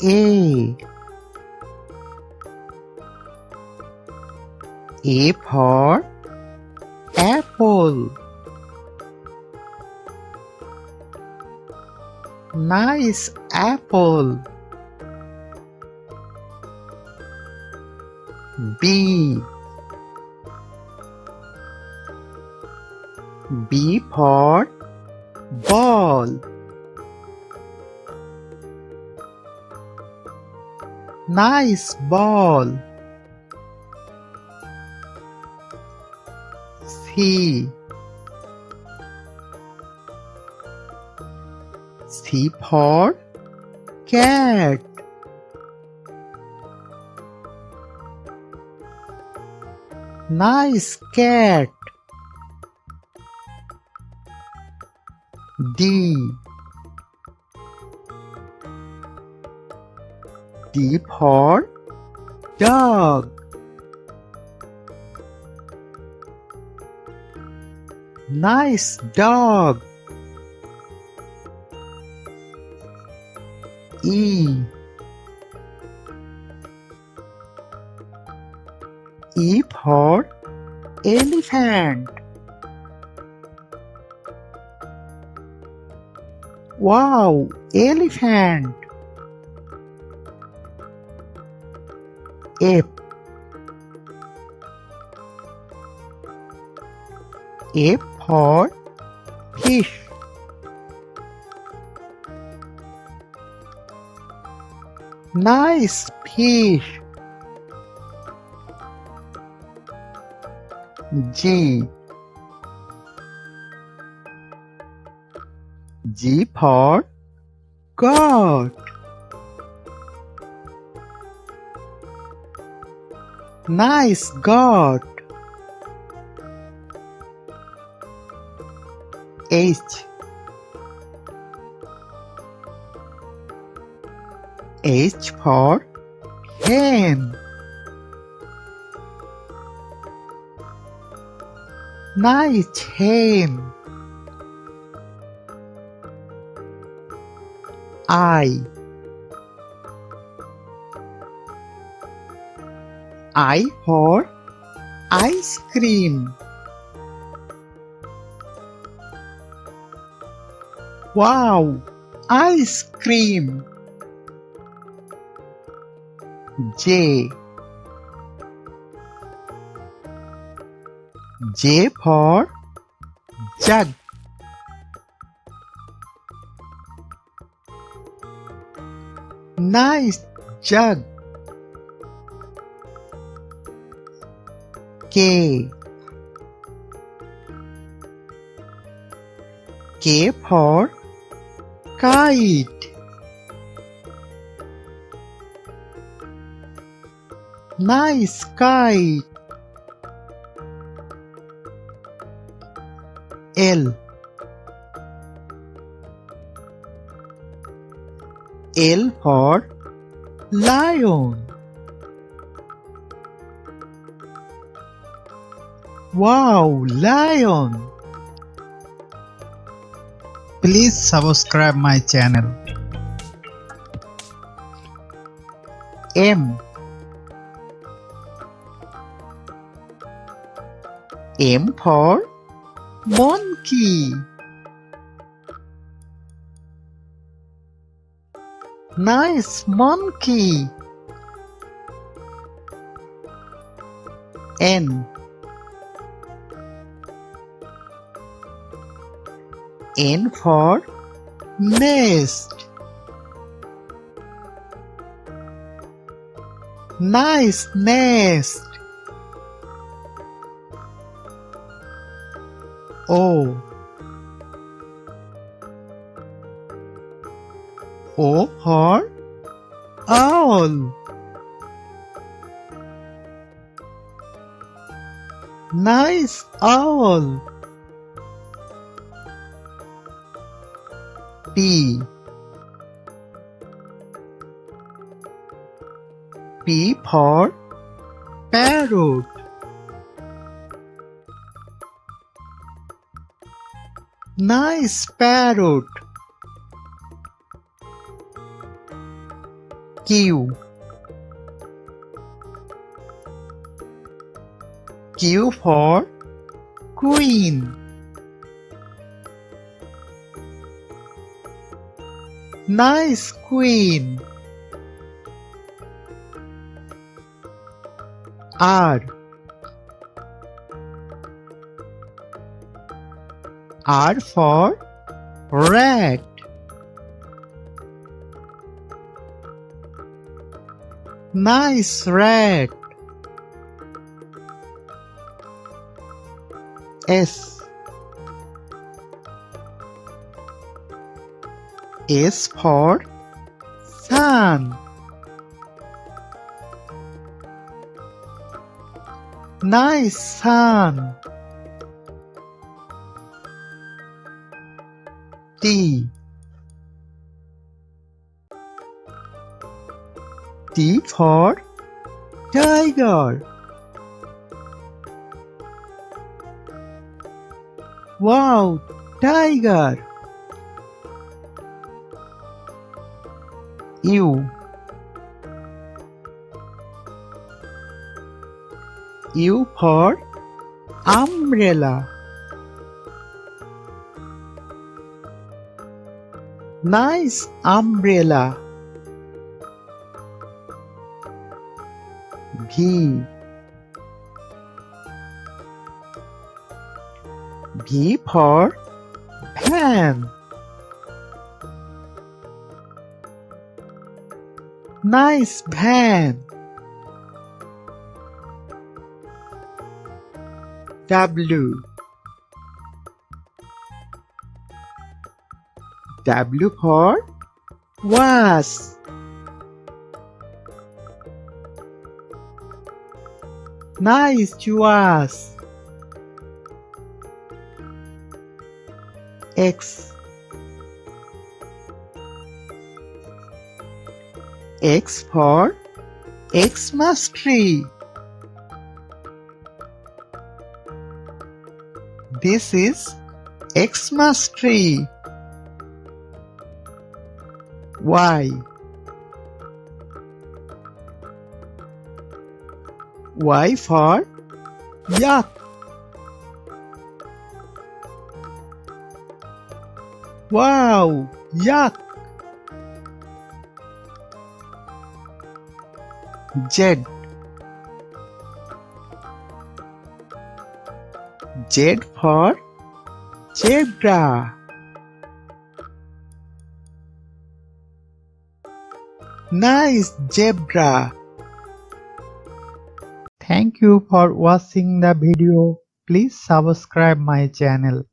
A. A for apple. Nice apple. B. B for ball. Nice ball. C. C for cat. Nice cat. D. D for dog. Nice dog. E. E for elephant. Wow, elephant. F. F for fish. Nice fish. G. G for goat. Nice goat. H. H for hen. Nice hen. I. I for ice cream. Wow, ice cream. J. J for jug. Nice jug. K. K for kite. Nice kite. L. L for lion. Wow, lion. Please subscribe my channel. M. M for monkey. Nice monkey. N. N for nest. Nice nest. O. O for owl. Nice owl. P. P for parrot. Nice parrot. Q. Q for Queen. Nice queen. R. R for rat. Nice rat. S. S for sun. Nice sun. T. T for tiger. Wow, tiger. U. U for umbrella. Nice umbrella. V. V for van. Nice van. W. W for was. Nice was. X. X for Xmas tree. This is Xmas tree. Y. Y for yak. Wow, yak. Z. Z for zebra. Nice zebra. Thank you for watching the video. Please subscribe my channel.